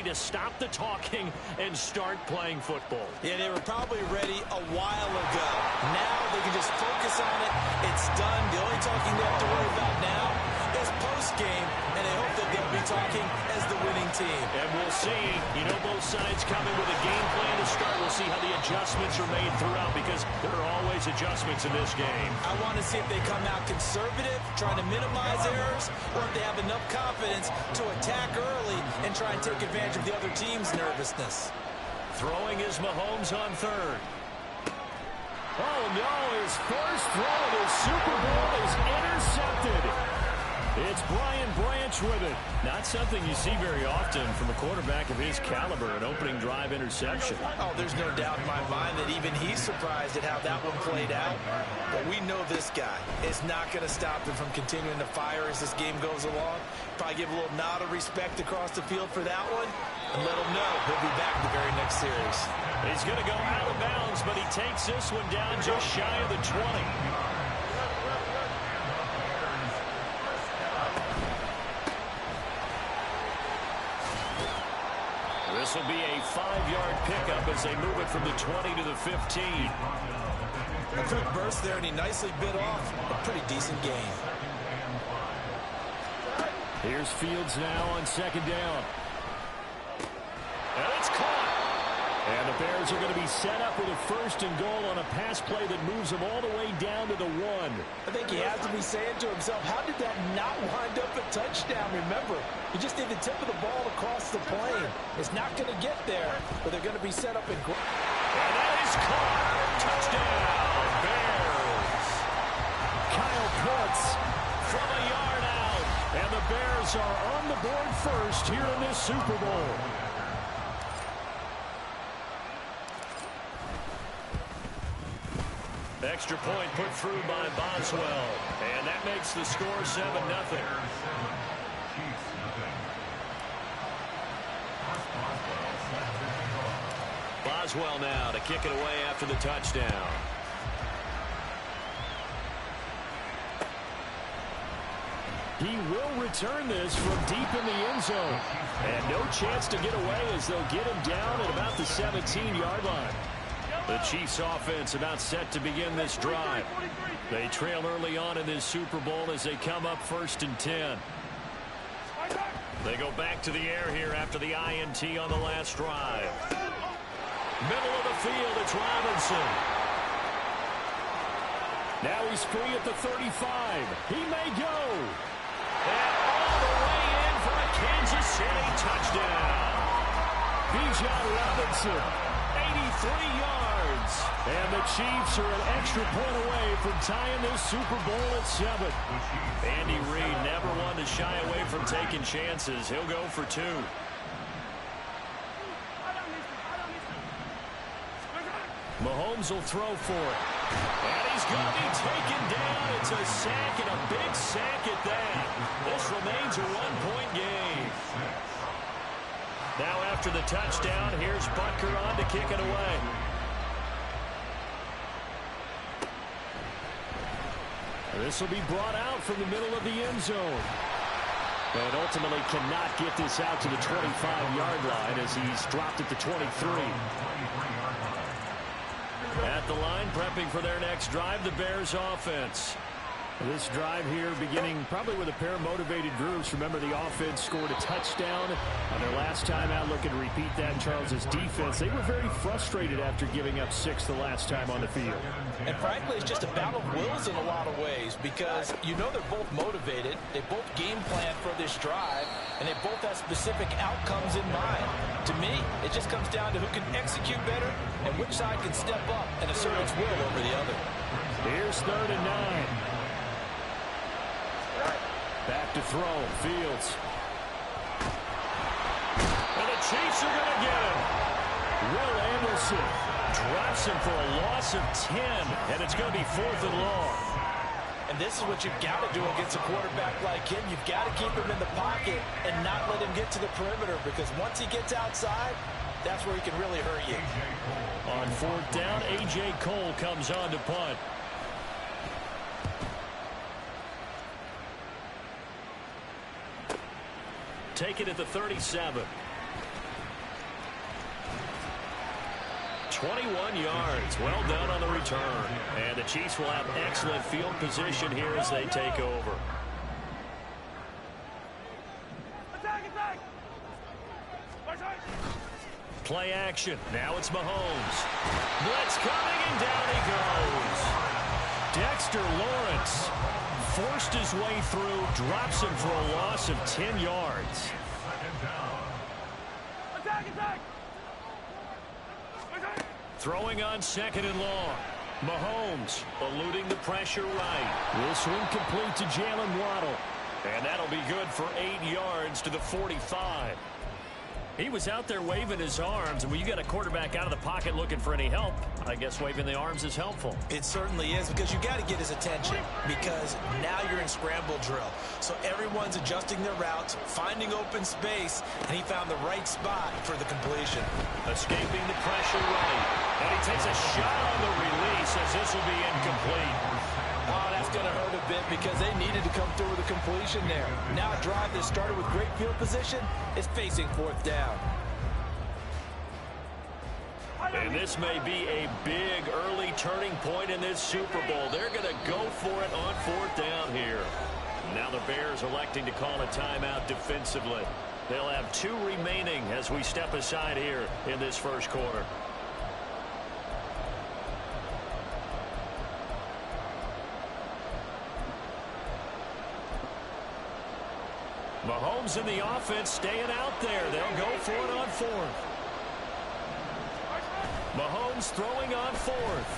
ready to stop the talking and start playing football. Yeah, they were probably ready a while ago. Now they can just focus on it. It's done. The only talking they have to worry about now is post-game, and they hope that they'll be talking as the winning team. And we'll see. You know, both sides coming with a game plan to start. We'll see how the adjustments are made throughout, because there are always adjustments in this game. I want to see if they come out conservative, trying to minimize errors, or if they have enough confidence to attack early and try and take advantage of the other team's nervousness. Throwing is Mahomes on third. Oh, no, his first throw of the Super Bowl is intercepted. It's Brian Branch with it. Not something you see very often from a quarterback of his caliber, an opening drive interception. Oh, there's no doubt in my mind that even he's surprised at how that one played out. But we know this guy is not going to stop him from continuing to fire as this game goes along. Probably give a little nod of respect across the field for that one, and let him know he'll be back the very next series. He's going to go out of bounds, but he takes this one down just shy of the 20. This will be a 5-yard pickup as they move it from the 20 to the 15. A quick burst there, and he nicely bit off a pretty decent gain. Here's Fields now on second down. And it's caught. And the Bears are going to be set up with a first and goal on a pass play that moves them all the way down to the 1. I think he has to be saying to himself, how did that not wind up a touchdown? Remember, you just need the tip of the ball across the plane. It's not going to get there, but they're going to be set up in... And that is caught. Touchdown, Bears. Kyle Pitts from a yard out. And the Bears are on the board first here in this Super Bowl. Extra point put through by Boswell. And that makes the score 7-0. Boswell now to kick it away after the touchdown. He will return this from deep in the end zone. And no chance to get away as they'll get him down at about the 17-yard line. The Chiefs offense about set to begin this drive. They trail early on in this Super Bowl as they come up 1st and 10. They go back to the air here after the INT on the last drive. Middle of the field, it's Robinson. Now he's free at the 35. He may go. And all the way in for a Kansas City touchdown. Bijan Robinson, 83 yards. And the Chiefs are an extra point away from tying this Super Bowl at 7. Andy Reid never one to shy away from taking chances. He'll go for 2. Mahomes will throw for it. And he's going to be taken down. It's a sack, and a big sack at that. This remains a 1-point game. Now after the touchdown, here's Butker on to kick it away. This will be brought out from the middle of the end zone. And ultimately cannot get this out to the 25-yard line as he's dropped at the 23. At the line, prepping for their next drive, the Bears offense. This drive here beginning probably with a pair of motivated groups. Remember, the offense scored a touchdown on their last time out, looking to repeat that in Charles's defense. They were very frustrated after giving up 6 the last time on the field. And frankly, it's just a battle of wills in a lot of ways, because you know they're both motivated. They both game plan for this drive, and they both have specific outcomes in mind. To me, it just comes down to who can execute better and which side can step up and assert its will over the other. Here's 3rd and 9. Back to throw, Fields. And the Chiefs are going to get him. Will Anderson drops him for a loss of 10, and it's going to be 4th and long. And this is what you've got to do against a quarterback like him. You've got to keep him in the pocket and not let him get to the perimeter, because once he gets outside, that's where he can really hurt you. On 4th down, A.J. Cole comes on to punt. Take it at the 37. 21 yards. Well done on the return. And the Chiefs will have excellent field position here as they take over. Play action. Now it's Mahomes. Blitz coming, and down he goes. Dexter Lawrence forced his way through, drops him for a loss of 10 yards. Throwing on 2nd and long. Mahomes eluding the pressure right. Will swing complete to Jalen Waddle. And that'll be good for 8 yards to the 45. He was out there waving his arms, and when you get a quarterback out of the pocket looking for any help, I guess waving the arms is helpful. It certainly is, because you got to get his attention, because now you're in scramble drill. So everyone's adjusting their routes, finding open space, and he found the right spot for the completion. Escaping the pressure right. And he takes a shot on the release as this will be incomplete. Oh, that's going to hurt a bit because they needed to come through with a completion there. Now a drive that started with great field position is facing 4th down. And this may be a big early turning point in this Super Bowl. They're going to go for it on 4th down here. Now the Bears electing to call a timeout defensively. They'll have 2 remaining as we step aside here in this first quarter. Mahomes in the offense staying out there. They'll go for it on 4th. Mahomes throwing on 4th.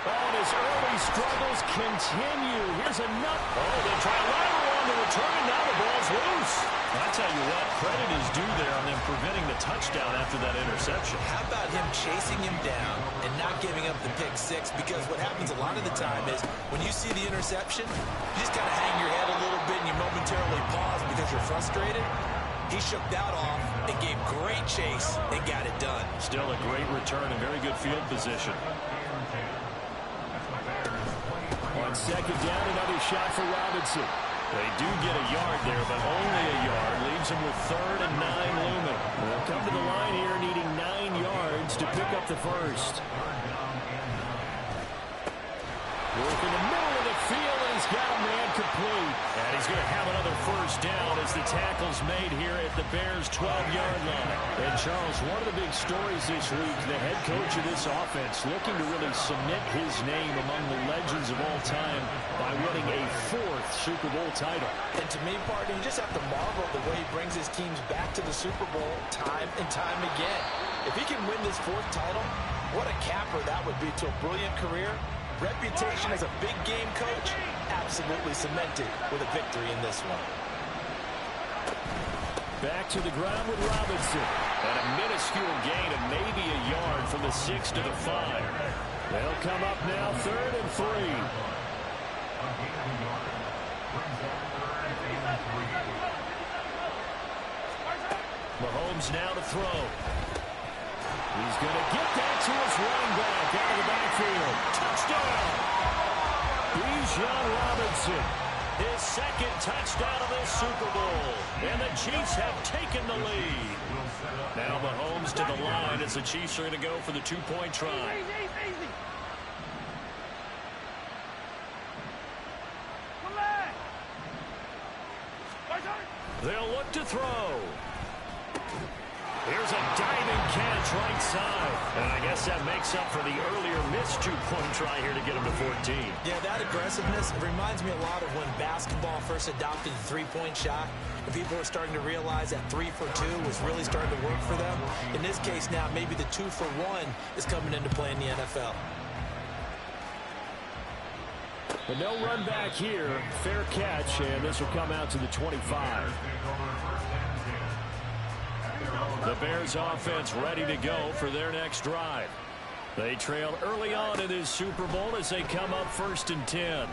Oh, and his early struggles continue. Here's another. Oh, they try a lateral on the return, and now the ball's loose. I tell you what, credit is due there on them preventing the touchdown after that interception. How about him chasing him down and not giving up the pick 6? Because what happens a lot of the time is when you see the interception, you just kind of hang your head a little bit and you momentarily pause because you're frustrated. He shook that off and gave great chase and got it done. Still a great return and very good field position. On 2nd down, another shot for Robinson. They do get a yard there, but only a yard. Leaves them with 3rd and 9 looming. They'll come to the line here needing 9 yards to pick up the first. Work in the middle of the field, and he's got a man complete. And he's going to have another first down as the tackle's made here at the Bears' 12-yard line. And, Charles, one of the big stories this week, the head coach of this offense looking to really cement his name among the legends of all time by winning a 4th Super Bowl title. And to me, partner, you just have to marvel at the way he brings his teams back to the Super Bowl time and time again. If he can win this 4th title, what a capper that would be to a brilliant career. Reputation as a big game coach, absolutely cemented with a victory in this one. Back to the ground with Robinson. And a minuscule gain of maybe a yard from the 6 to the 5. They'll come up now 3rd and 3. Mahomes now to throw. He's going to get that to his running back out of the backfield. Touchdown! Bijan Robinson, his 2nd touchdown of this Super Bowl. And the Chiefs have taken the lead. Now Mahomes to the line as the Chiefs are going to go for the 2-point try. They'll look to throw. Here's a diving catch right side. And I guess that makes up for the earlier missed 2-point try here to get him to 14. Yeah, that aggressiveness reminds me a lot of when basketball first adopted the 3-point shot. And people were starting to realize that 3 for 2 was really starting to work for them. In this case now, maybe the 2 for 1 is coming into play in the NFL. But no run back here. Fair catch, and this will come out to the 25. The Bears offense ready to go for their next drive. They trail early on in this Super Bowl as they come up 1st and 10.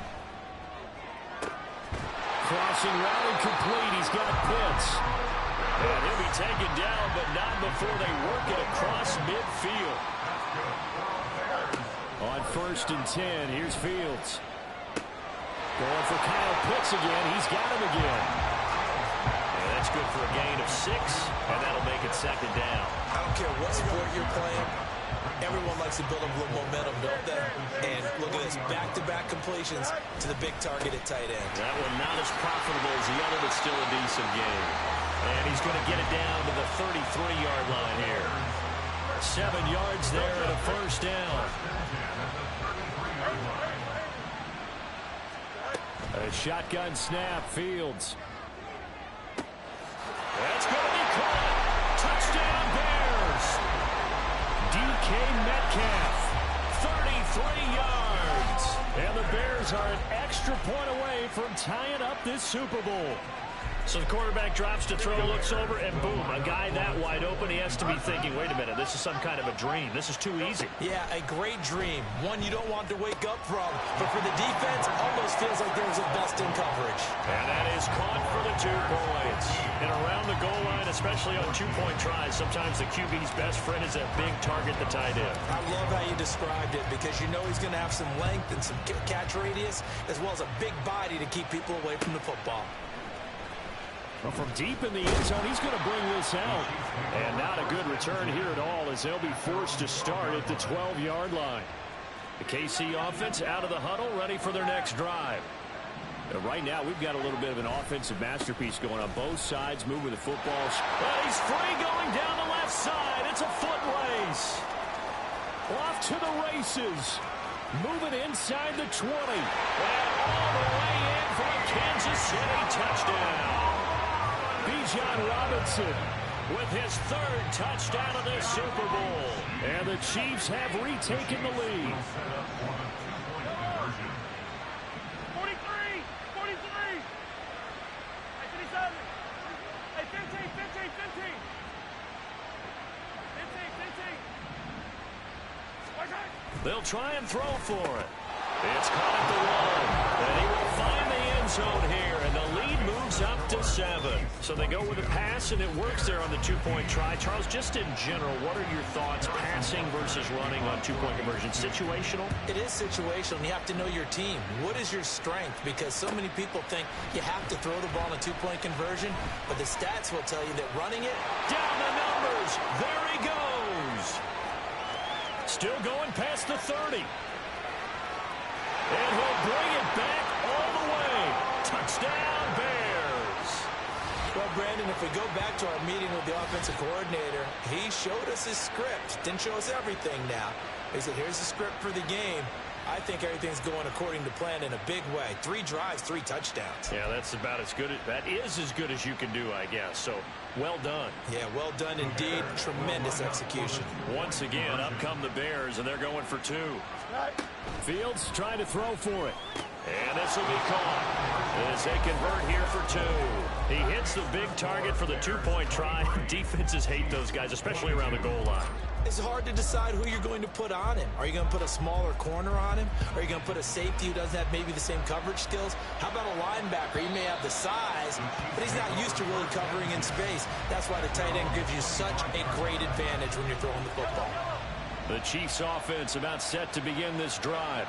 Crossing route incomplete. He's got Pitts. And he'll be taken down, but not before they work it across midfield. On 1st and 10, here's Fields. Going for Kyle Pitts again. He's got him again. And that's good for a gain of 6. And that'll make it second down. I don't care what sport you're playing. Everyone likes to build up a little momentum, don't they? And look at this, back-to-back completions to the big target at tight end. That one not as profitable as the other, but still a decent game. And he's going to get it down to the 33-yard line here. 7 yards there and a first down. A shotgun snap, Fields. That's going to be caught. Touchdown, Bears. DK Metcalf, 33 yards. And the Bears are an extra point away from tying up this Super Bowl. So the quarterback drops to throw, looks over, and boom, a guy that wide open, he has to be thinking, wait a minute, this is some kind of a dream. This is too easy. Yeah, a great dream. One you don't want to wake up from. But for the defense, almost feels like there's a bust in coverage. And that is caught for the 2 points. And around the goal line, especially on 2-point tries, sometimes the QB's best friend is that big target, the tight end. I love how you described it because you know he's going to have some length and some catch radius, as well as a big body to keep people away from the football. Well, from deep in the end zone, he's going to bring this out. And not a good return here at all as they'll be forced to start at the 12-yard line. The KC offense out of the huddle, ready for their next drive. Right now, we've got a little bit of an offensive masterpiece going on both sides, moving the football. But he's free going down the left side. It's a foot race. Off to the races. Moving inside the 20. And all the way in for a Kansas City touchdown. Bijan Robinson with his 3rd touchdown of this Super Bowl. And the Chiefs have retaken the lead. 43, 43. 57. Hey, 15, 15, 15. 15, 15. They'll try and throw for it. It's caught at the 1. And he will find the end zone here. And the lead moves up to 7. So they go with a pass, and it works there on the 2-point try. Charles, just in general, what are your thoughts passing versus running on 2-point conversion? Situational? It is situational, and you have to know your team. What is your strength? Because so many people think you have to throw the ball in a 2-point conversion, but the stats will tell you that running it... Down the numbers. There he goes. Still going past the 30. And he'll bring it back all the way. Touchdown, Bears. Well, Brandon, if we go back to our meeting with the offensive coordinator, he showed us his script. Didn't show us everything now. He said, here's the script for the game. I think everything's going according to plan in a big way. 3 drives, 3 touchdowns. Yeah, that's about as good. That is as good as you can do, I guess. So, well done. Yeah, well done indeed. Tremendous execution. Once again, up come the Bears, and they're going for 2. Fields trying to throw for it. And this will be caught as they convert here for 2. He hits the big target for the 2-point try. Defenses hate those guys, especially around the goal line. It's hard to decide who you're going to put on him. Are you going to put a smaller corner on him? Are you going to put a safety who doesn't have maybe the same coverage skills? How about a linebacker? He may have the size, but he's not used to really covering in space. That's why the tight end gives you such a great advantage when you're throwing the football. The Chiefs offense about set to begin this drive.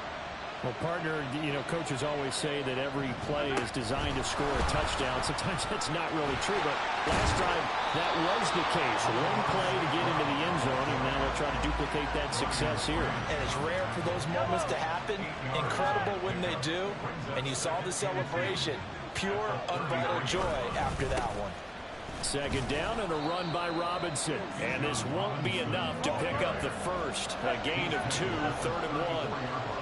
Well, partner, you know, coaches always say that every play is designed to score a touchdown. Sometimes that's not really true, but last drive, that was the case. One play to get into the end zone, and now they'll try to duplicate that success here. And it's rare for those moments to happen. Incredible when they do. And you saw the celebration. Pure, unbridled joy after that one. Second down and a run by Robinson. And this won't be enough to pick up the first. A gain of 2, 3rd and 1.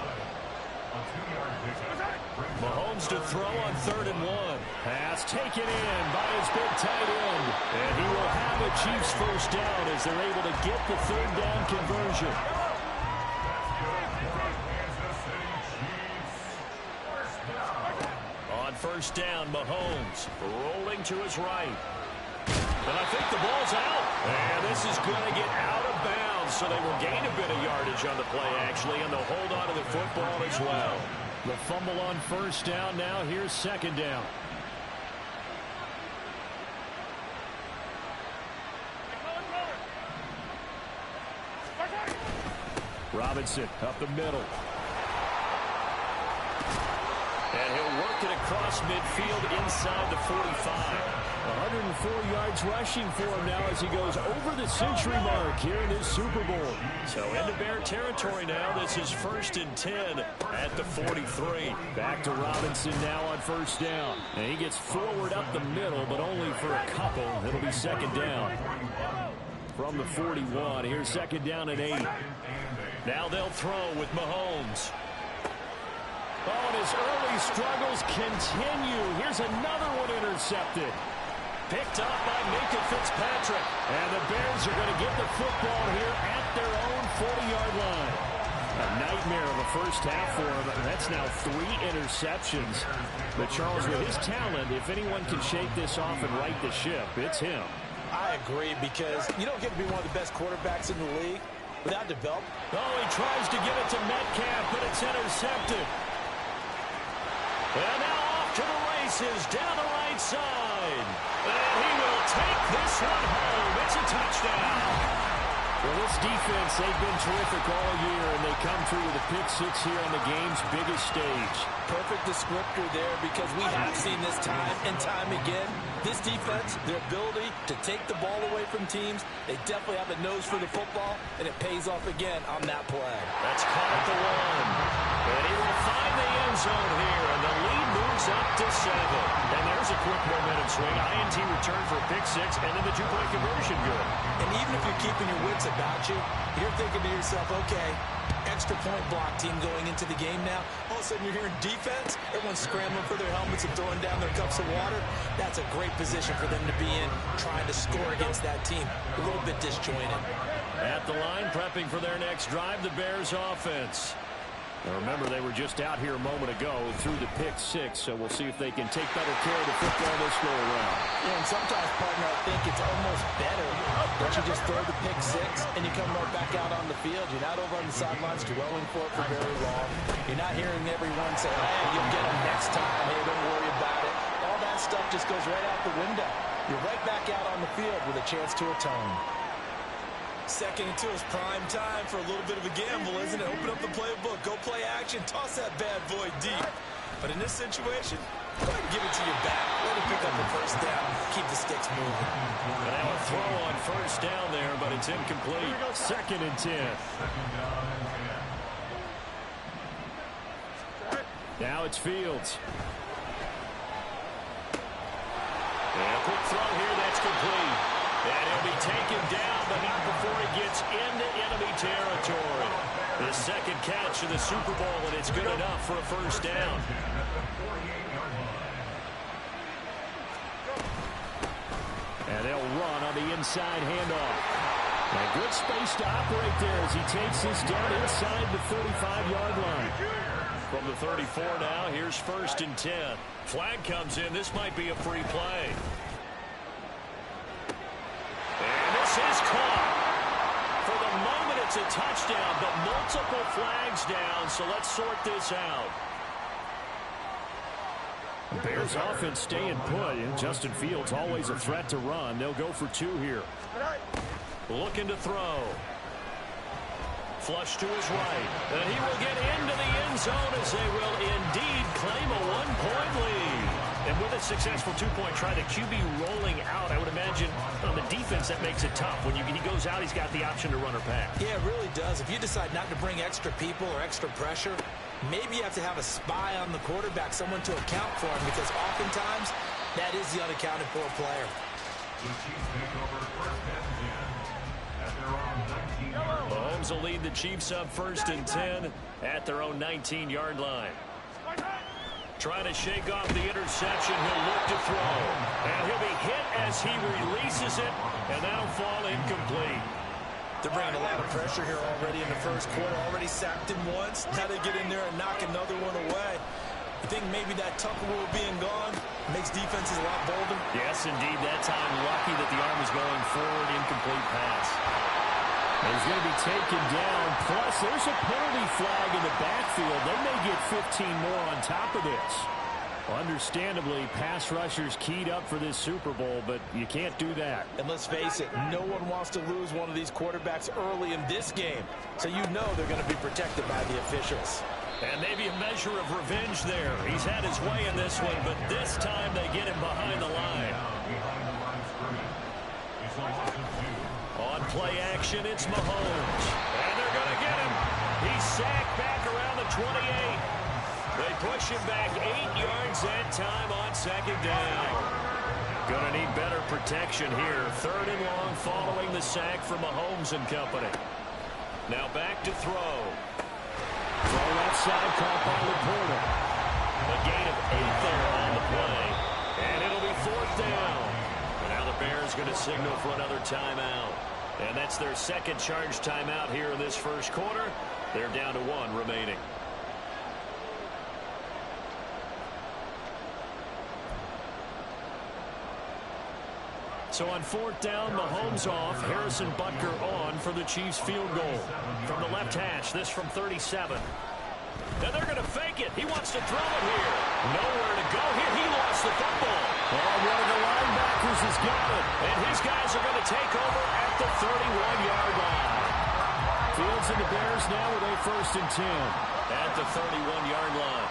Mahomes to throw on 3rd and 1. Pass taken in by his big tight end. And he will have a Chiefs first down as they're able to get the 3rd down conversion. On first down, Mahomes rolling to his right. And I think the ball's out. And this is going to get out of bounds, so they will gain a bit of yardage on the play, actually, and they'll hold on to the football as well. The fumble on first down now. Here's second down. Robinson up the middle. And he'll work it across midfield inside the 45. 104 yards rushing for him now as he goes over the century mark here in this Super Bowl. So into Bear territory now. This is 1st and 10 at the 43. Back to Robinson now on 1st down. And he gets forward up the middle, but only for a couple. It'll be 2nd down. From the 41, here's 2nd down and 8. Now they'll throw with Mahomes. Oh, and his early struggles continue. Here's another one intercepted. Picked up by Minkah Fitzpatrick. And the Bears are going to get the football here at their own 40-yard line. A nightmare of a first half for him. That's now 3 interceptions. But Charles, with his talent, if anyone can shake this off and right the ship, it's him. I agree, because you don't get to be one of the best quarterbacks in the league without development. Oh, he tries to give it to Metcalf, but it's intercepted. And now off to the races down the right side. And he will take this one home. It's a touchdown. Well, this defense, they've been terrific all year, and they come through with a pick 6 here on the game's biggest stage. Perfect descriptor there, because we have seen this time and time again. This defense, their ability to take the ball away from teams, they definitely have a nose for the football, and it pays off again on that play. That's caught at the 1. And he will find the end zone here, and the lead moves up to 7. And there's a quick momentum swing. INT return for a pick 6, and then the 2-point conversion good. And even if you're keeping your wits about you, you're thinking to yourself, okay, extra point block team going into the game now. All of a sudden you're hearing defense. Everyone's scrambling for their helmets and throwing down their cups of water. That's a great position for them to be in, trying to score against that team. A little bit disjointed. At the line, prepping for their next drive, the Bears offense. Now remember, they were just out here a moment ago through the pick 6, so we'll see if they can take better care of the football this go around. Yeah, and sometimes, partner, I think it's almost better that you just throw the pick 6 and you come right back out on the field. You're not over on the sidelines dwelling for it for very long. You're not hearing everyone say, hey, you'll get them next time. Hey, don't worry about it. All that stuff just goes right out the window. You're right back out on the field with a chance to atone. 2nd and 2 is prime time for a little bit of a gamble, isn't it? Open up the playbook, go play action, toss that bad boy deep. But in this situation, go ahead and give it to your back. Let him pick up the 1st down, keep the sticks moving. And now a throw on 1st down there, but it's incomplete. 2nd and 10. Now it's Fields. And a quick throw here, that's complete. And he'll be taken down, but not before he gets into enemy territory. His 2nd catch of the Super Bowl, and it's good enough for a 1st down. And they'll run on the inside handoff. And good space to operate there as he takes this down inside the 35-yard line. From the 34 now, here's 1st and 10. Flag comes in. This might be a free play. And this is caught. For the moment, it's a touchdown, but multiple flags down, so let's sort this out. Bears offense staying put, and Justin Fields always a threat to run. They'll go for 2 here. Looking to throw. Flush to his right. And he will get into the end zone as they will indeed claim a 1-point lead. And with a successful 2-point try, the QB rolling out, I would imagine on the defense that makes it tough. When he goes out, he's got the option to run or pass. Yeah, it really does. If you decide not to bring extra people or extra pressure, maybe you have to have a spy on the quarterback, someone to account for him, because oftentimes that is the unaccounted for player. Mahomes will lead the Chiefs up 1st and 10 at their own 19-yard line. Trying to shake off the interception. He'll look to throw. And he'll be hit as he releases it, and that'll fall incomplete. They're bringing a lot of pressure here already in the 1st quarter. Already sacked him once. Now they get in there and knock another one away. I think maybe that Tucker rule being gone makes defenses a lot bolder. Yes, indeed. That time, lucky that the arm is going forward. Incomplete pass. And he's going to be taken down. Plus, there's a penalty flag in the backfield. They may get 15 more on top of this. Understandably, pass rushers keyed up for this Super Bowl, but you can't do that. And let's face it, no one wants to lose one of these quarterbacks early in this game. So you know they're going to be protected by the officials. And maybe a measure of revenge there. He's had his way in this one, but this time they get him behind the line. On play action, it's Mahomes. And they're going to get him. He's sacked back around the 28. They push him back 8 yards that time on second down. Going to need better protection here. 3rd and long following the sack from Mahomes and company. Now back to throw. Throw left side, caught by Laporta. A gain of 8 there on the play. And it'll be 4th down. And now the Bears going to signal for another timeout. And that's their second charge timeout here in this first quarter. They're down to 1 remaining. So on 4th down, Mahomes off, Harrison Butker on for the Chiefs field goal. From the left hash, this from 37. And they're going to fake it. He wants to throw it here. Nowhere to go here. He lost the football. Oh, one of the linebackers has got it. And his guys are going to take over at the 31-yard line. Fields and the Bears now with a 1st and 10 at the 31-yard line.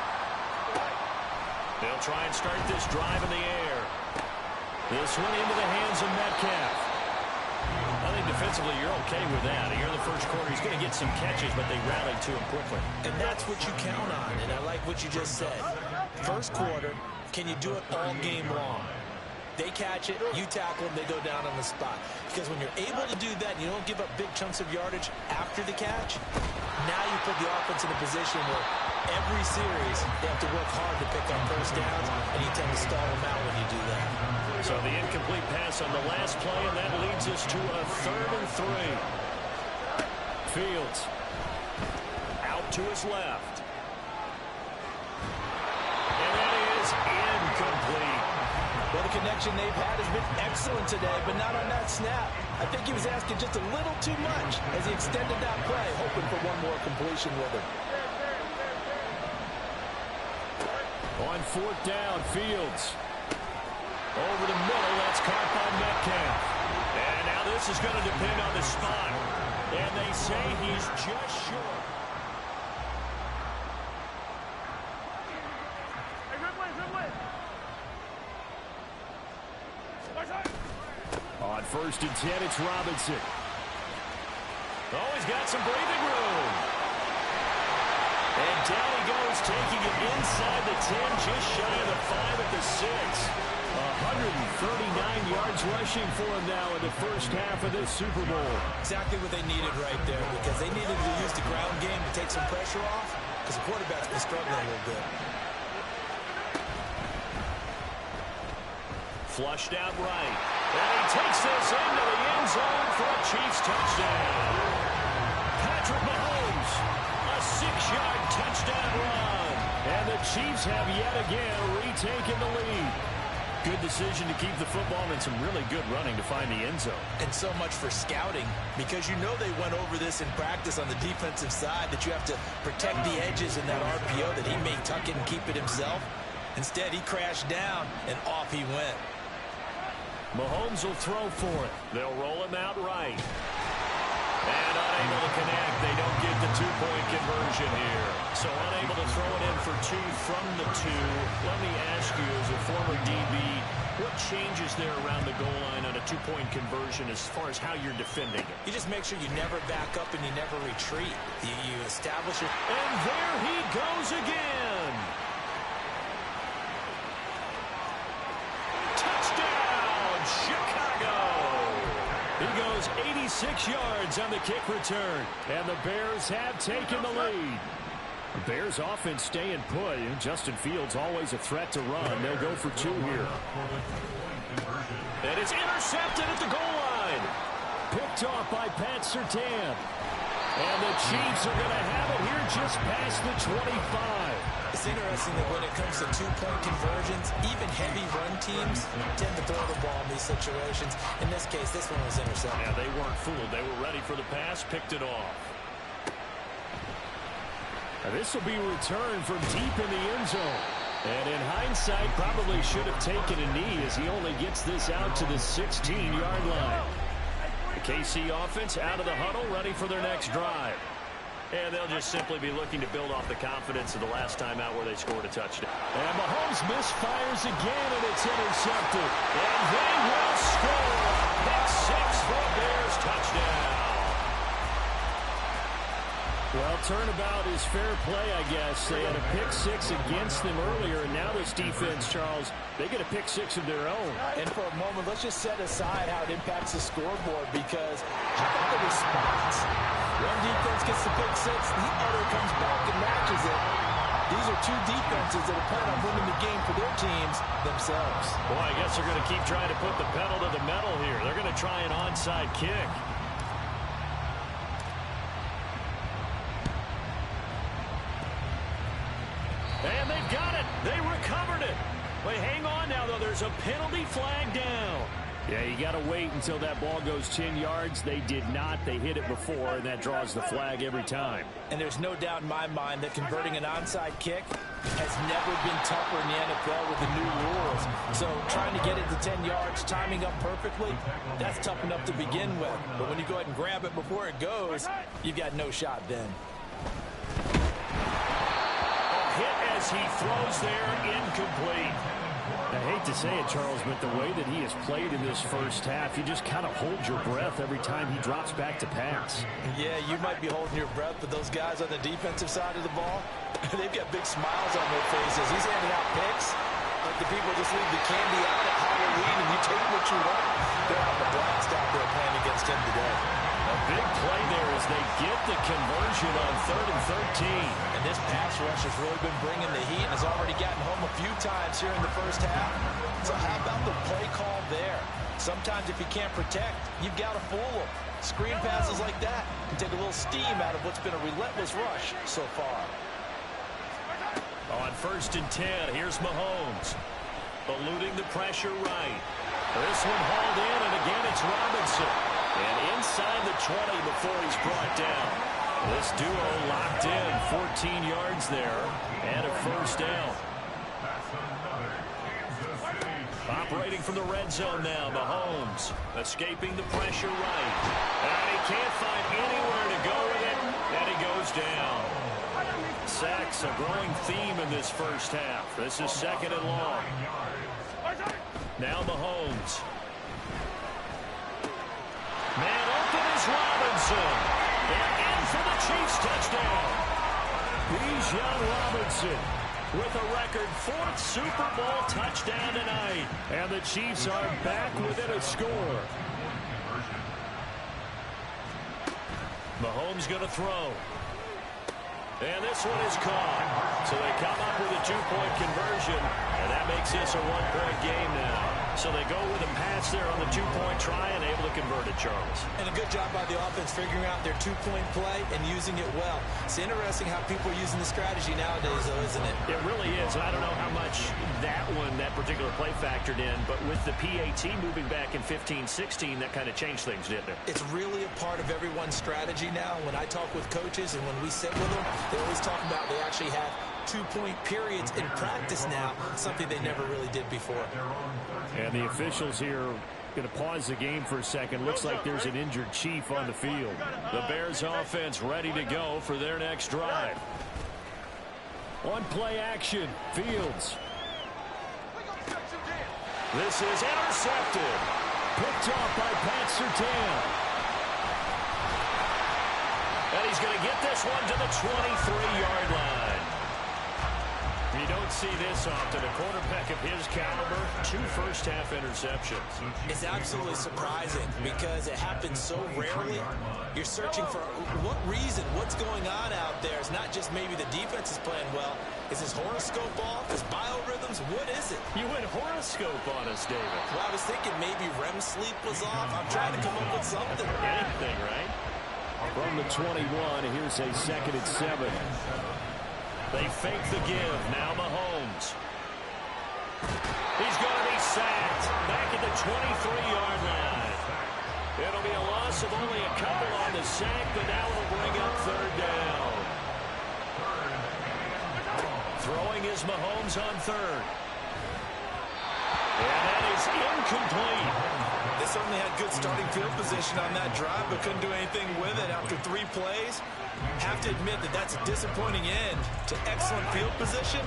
They'll try and start this drive in the air. This one into the hands of Metcalf. I think defensively you're okay with that. Here in the first quarter, he's going to get some catches, but they rallied to him quickly. And that's what you count on, and I like what you just said. First quarter, can you do it all game long? They catch it, you tackle them, they go down on the spot. Because when you're able to do that, and you don't give up big chunks of yardage after the catch, now you put the offense in a position where every series they have to work hard to pick up first downs, and you tend to stall them out when you do that. So the incomplete pass on the last play, and that leads us to a 3rd and 3. Fields out to his left. And that is incomplete. Well, the connection they've had has been excellent today, but not on that snap. I think he was asking just a little too much as he extended that play, hoping for one more completion with him. On 4th down, Fields. Over the middle, that's caught by Metcalf. And now this is going to depend on the spot. And they say he's just short. Hey, good win, good win. On 1st and 10, it's Robinson. Oh, he's got some breathing room. And down he goes, taking it inside the 10, just shy of the 5 at the 6. 139 yards rushing for him now in the first half of this Super Bowl. Exactly what they needed right there, because they needed to use the ground game to take some pressure off, because the quarterback's been struggling a little bit. Flushed out right. And he takes this into the end zone for a Chiefs touchdown. Patrick Mahomes, a 6-yard touchdown run. And the Chiefs have yet again retaken the lead. Good decision to keep the football and some really good running to find the end zone. And so much for scouting, because you know they went over this in practice on the defensive side, that you have to protect the edges in that RPO, that he may tuck it and keep it himself. Instead, he crashed down, and off he went. Mahomes will throw for it. They'll roll him out right. And unable to connect. They don't get the 2-point conversion here. So unable to throw it in for 2 from the 2. Let me ask you, as a former DB, what changes there around the goal line on a 2-point conversion as far as how you're defending it? You just make sure you never back up and you never retreat. You establish it. And there he goes again. Touchdown, Chicago. He goes 86 yards on the kick return, and the Bears have taken the lead. The Bears offense staying put, and Justin Fields always a threat to run. They'll go for 2 here. And it's intercepted at the goal line. Picked off by Pat Surtain. And the Chiefs are going to have it here just past the 25. It's interesting that when it comes to 2-point conversions, even heavy run teams tend to throw the ball in these situations. In this case, this one was intercepted. Yeah, they weren't fooled. They were ready for the pass, picked it off. Now this will be returned from deep in the end zone. And in hindsight, probably should have taken a knee as he only gets this out to the 16-yard line. The KC offense out of the huddle, ready for their next drive. And they'll just simply be looking to build off the confidence of the last time out where they scored a touchdown. And Mahomes misfires again, and it's intercepted. And they will score a pick-6 for a Bears touchdown. Well, turnabout is fair play, I guess. They had a pick-6 against them earlier, and now this defense, Charles, they get a pick-6 of their own. And for a moment, let's just set aside how it impacts the scoreboard, because how about the response? One defense gets the pick-6, the other comes back and matches it. These are two defenses that are planning on winning the game for their teams themselves. Well, I guess they're going to keep trying to put the pedal to the metal here. They're going to try an onside kick. And they've got it. They recovered it. Wait, hang on now, though. There's a penalty flag down. Yeah, you got to wait until that ball goes 10 yards. They did not. They hit it before, and that draws the flag every time. And there's no doubt in my mind that converting an onside kick has never been tougher in the NFL with the new rules. So trying to get it to 10 yards, timing up perfectly, that's tough enough to begin with. But when you go ahead and grab it before it goes, you've got no shot then. Hit as he throws there, incomplete. I hate to say it, Charles, but the way that he has played in this first half, you just kind of hold your breath every time he drops back to pass. Yeah, you might be holding your breath, but those guys on the defensive side of the ball, they've got big smiles on their faces. He's handing out picks like the people just leave the candy out at Halloween and you take what you want. They're having a blast out there playing against him today. A big play there as they get the conversion on 3rd and 13. And this pass rush has really been bringing the heat and has already gotten home a few times here in the first half. So how about the play call there? Sometimes if you can't protect, you've got to fool them. Screen passes like that can take a little steam out of what's been a relentless rush so far. On 1st and 10, here's Mahomes. Eluding the pressure right. This one hauled in, and again it's Robinson. And inside the 20 before he's brought down. This duo locked in, 14 yards there, and a first down. Operating from the red zone now, Mahomes. Escaping the pressure right. And he can't find anywhere to go with it, and he goes down. Sacks, a growing theme in this first half. This is 2nd and long. Now Mahomes. Man open is Robinson. And in for the Chiefs touchdown. Bijan Robinson with a record 4th Super Bowl touchdown tonight. And the Chiefs are back within a score. Mahomes going to throw. And this one is caught. So they come up with a 2-point conversion, and that makes this a 1-point game now. So they go with a pass there on the 2-point try and able to convert it, Charles. And a good job by the offense figuring out their 2-point play and using it well. It's interesting how people are using the strategy nowadays, though, isn't it? It really is. And I don't know how much that particular play factored in, but with the PAT moving back in 15-16, that kind of changed things, didn't it? It's really a part of everyone's strategy now. When I talk with coaches and when we sit with them, they always talk about they actually have 2-point periods in practice now, something they never really did before. And the officials here going to pause the game for a second. Looks like there's an injured Chief on the field. The Bears offense ready to go for their next drive. On play action, Fields. This is intercepted. Picked off by Pat Surtain. And he's going to get this one to the 23-yard line. You don't see this often. A quarterback of his caliber, 2 first-half interceptions. It's absolutely surprising because it happens so rarely. You're searching for what reason, what's going on out there. It's not just maybe the defense is playing well. Is his horoscope off? His biorhythms? What is it? You went horoscope on us, David. Well, I was thinking maybe REM sleep was off. I'm trying to come up with something. Anything, right? From the 21, here's a 2nd and 7. They fake the give. Now Mahomes. He's going to be sacked back at the 23-yard line. It'll be a loss of only a couple on the sack, but now it'll bring up 3rd down. Throwing is Mahomes on 3rd. And that is incomplete. They certainly had good starting field position on that drive, but couldn't do anything with it after 3 plays. Have to admit that that's a disappointing end to excellent field position.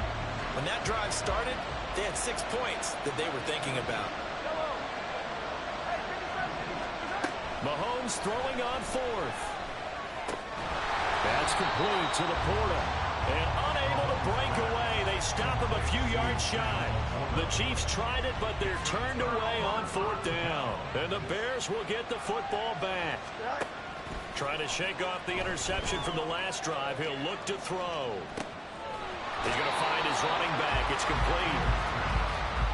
When that drive started, they had 6 points that they were thinking about. Mahomes throwing on 4th. That's complete to the portal. And unable to break away. They stop him a few yards shy. The Chiefs tried it, but they're turned away on 4th down. And the Bears will get the football back. Trying to shake off the interception from the last drive. He'll look to throw. He's going to find his running back. It's complete.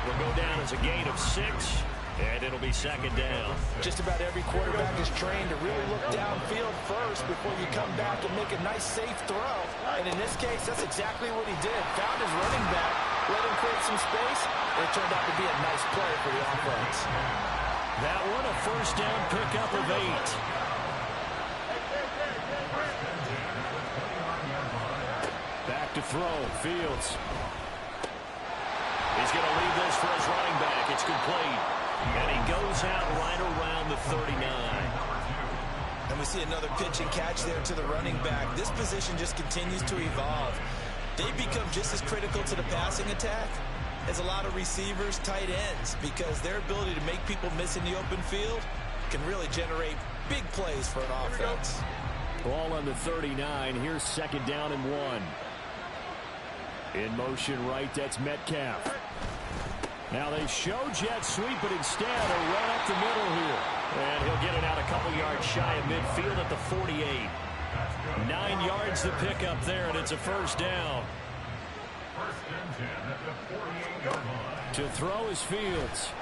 Will go down as a gain of 6. And it'll be 2nd down. Just about every quarterback is trained to really look downfield first before you come back and make a nice, safe throw. And in this case, that's exactly what he did. Found his running back, let him create some space, and it turned out to be a nice play for the offense. That one, a 1st down pickup of 8. Back to throw, Fields. He's going to leave this for his running back. It's complete. And he goes out right around the 39. And we see another pitch and catch there to the running back. This position just continues to evolve. They become just as critical to the passing attack as a lot of receivers, tight ends, because their ability to make people miss in the open field can really generate big plays for an offense. Ball on the 39. Here's 2nd down and 1. In motion right, that's Metcalf. Now they show jet sweep, but instead a run up the middle here. And he'll get it out a couple yards shy of midfield at the 48. 9 yards to pick up there, and it's a 1st down. To throw is Fields.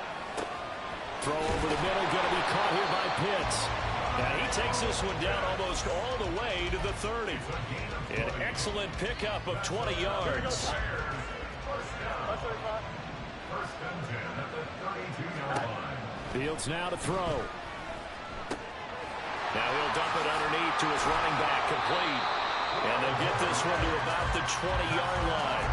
Throw over the middle, going to be caught here by Pitts. Now he takes this one down almost all the way to the 30. An excellent pickup of 20 yards. Fields now to throw. Now he'll dump it underneath to his running back, complete. And they'll get this one to about the 20-yard line.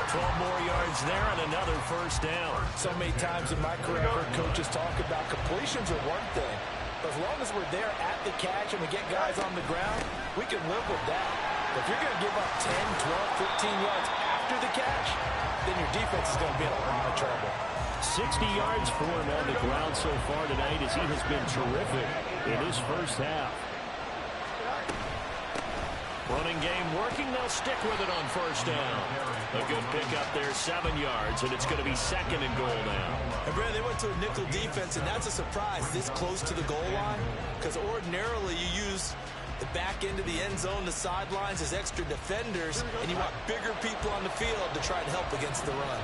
12 more yards there and another 1st down. So many times in my career, I've heard coaches talk about completions are one thing. But as long as we're there at the catch and we get guys on the ground, we can live with that. But if you're going to give up 10, 12, 15 yards after the catch, then your defense is going to be in a lot of trouble. 60 yards for him on the ground so far tonight as he has been terrific in his 1st half. Running game working. They'll stick with it on 1st down. A good pickup there, 7 yards, and it's going to be 2nd and goal now. And Brad, they went to a nickel defense, and that's a surprise this close to the goal line, because ordinarily you use the back end of the end zone, the sidelines as extra defenders, and you want bigger people on the field to try and help against the run.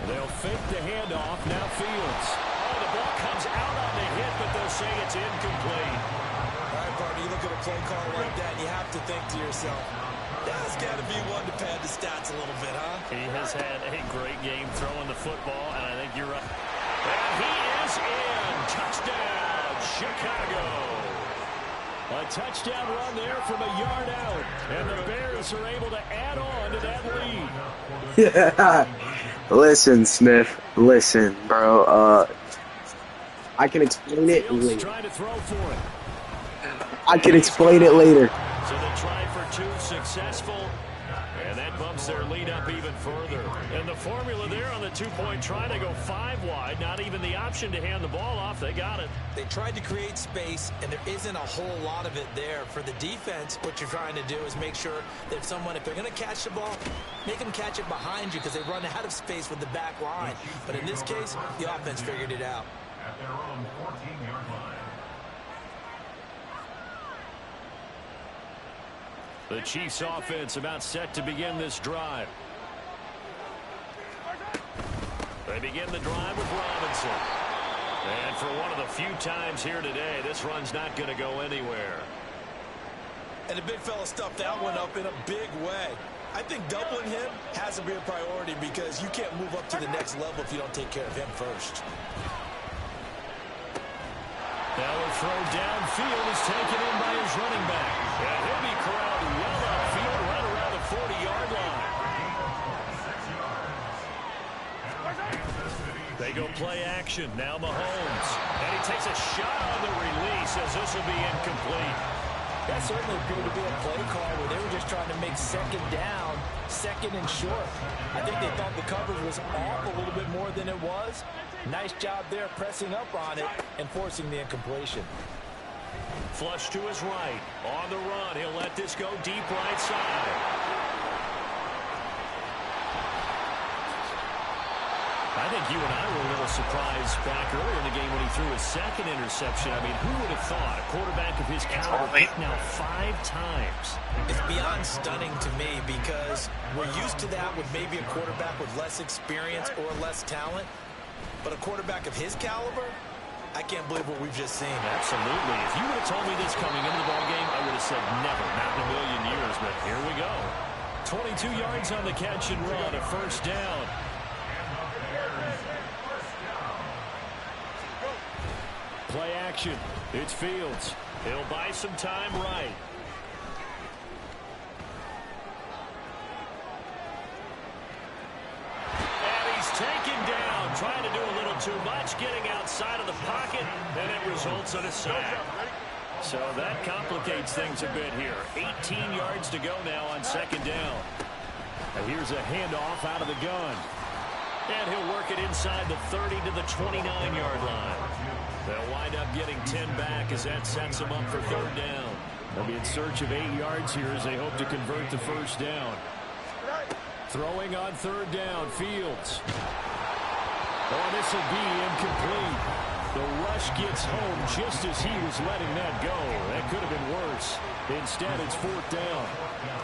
They'll fake the handoff. Now Fields. Oh, the ball comes out on the hit, but they'll say it's incomplete. All right, Barney, you look at a play call like that, and you have to think to yourself, that's got to be one to pad the stats a little bit, huh? He has had a great game throwing the football, and I think you're right. And he is in. Touchdown, Chicago. A touchdown run there from a yard out. And the Bears are able to add on to that lead. Yeah. Listen, Smith. Listen, bro. I can explain it later. Trying to throw for it. I can explain it later. So they try for 2, successful. And that bumps their lead up even further. And the formula there on the 2-point try to go 5 wide. Not even the option to hand the ball off. They got it. They tried to create space, and there isn't a whole lot of it there. For the defense, what you're trying to do is make sure that if they're going to catch the ball, make them catch it behind you because they run out of space with the back line. But in this case, the offense figured it out. At their own 14-yard line. The Chiefs offense about set to begin this drive. They begin the drive with Robinson. And for one of the few times here today, this run's not going to go anywhere. And the big fella stuffed that one up in a big way. I think doubling him has to be a priority because you can't move up to the next level if you don't take care of him first. Now a throw downfield is taken in by his running back. And he'll be corralled well upfield right around the 40-yard line. They go play action. Now Mahomes. And he takes a shot on the release as this will be incomplete. That certainly appeared to be a play call where they were just trying to make second down, second and short. I think they thought the coverage was off a little bit more than it was. Nice job there pressing up on it and forcing the incompletion. Flush to his right. On the run. He'll let this go deep right side. I think you and I were a little surprised back earlier in the game when he threw his second interception. I mean, who would have thought a quarterback of his caliber picked now 5 times? It's beyond stunning to me because we're used to that with maybe a quarterback with less experience or less talent. But a quarterback of his caliber, I can't believe what we've just seen. Absolutely. If you would have told me this coming into the ballgame, I would have said never, not in a million years. But here we go. 22 yards on the catch and run, a first down. Play action. It's Fields. He'll buy some time right. And he's taken down, trying to do a little too much, getting outside of the pocket, and it results in a sack. So that complicates things a bit here. 18 yards to go now on second down. And here's a handoff out of the gun. And he'll work it inside the 30 to the 29-yard line. They'll wind up getting 10 back as that sets them up for third down. They'll be in search of 8 yards here as they hope to convert the first down. Throwing on third down, Fields. Oh, this will be incomplete. The rush gets home just as he was letting that go. That could have been worse. Instead, it's fourth down.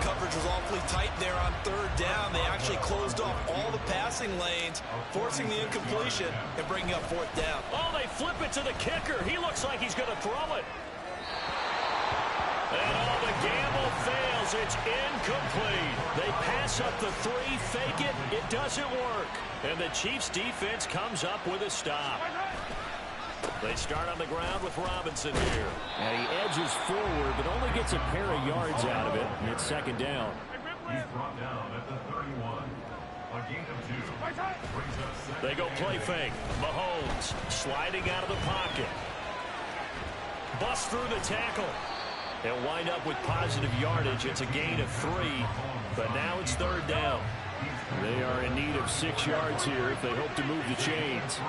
Coverage was awfully tight there on third down. They actually closed off all the passing lanes, forcing the incompletion and bringing up fourth down. Oh, they flip it to the kicker. He looks like he's going to throw it. And all the gamble fails. It's incomplete. They pass up the 3, fake it. It doesn't work. And the Chiefs defense comes up with a stop. They start on the ground with Robinson here. And he edges forward, but only gets a pair of yards out of it. And it's second down. He's brought down at the 31. A gain of 2. Brings up second. They go play fake. Mahomes sliding out of the pocket. Bust through the tackle. They'll wind up with positive yardage. It's a gain of 3, but now it's third down. They are in need of 6 yards here if they hope to move the chains.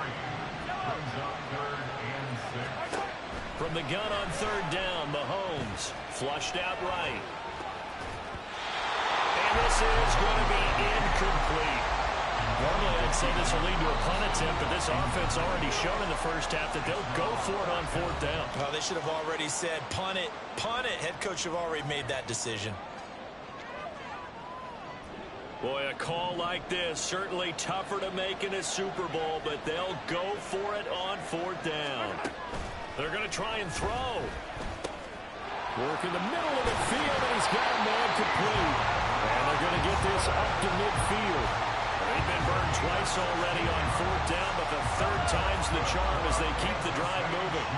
From the gun on third down, Mahomes flushed out right. And this is going to be incomplete. Normally, I'd say this will lead to a punt attempt, but this offense already shown in the first half that they'll go for it on fourth down. Well, they should have already said, punt it, punt it. Head coach should have already made that decision. Boy, a call like this, certainly tougher to make in a Super Bowl, but they'll go for it on fourth down. They're going to try and throw. Work in the middle of the field, and he's got a man complete. And they're going to get this up to midfield. They've been burned twice already on fourth down, but the third time's the charm as they keep the drive moving.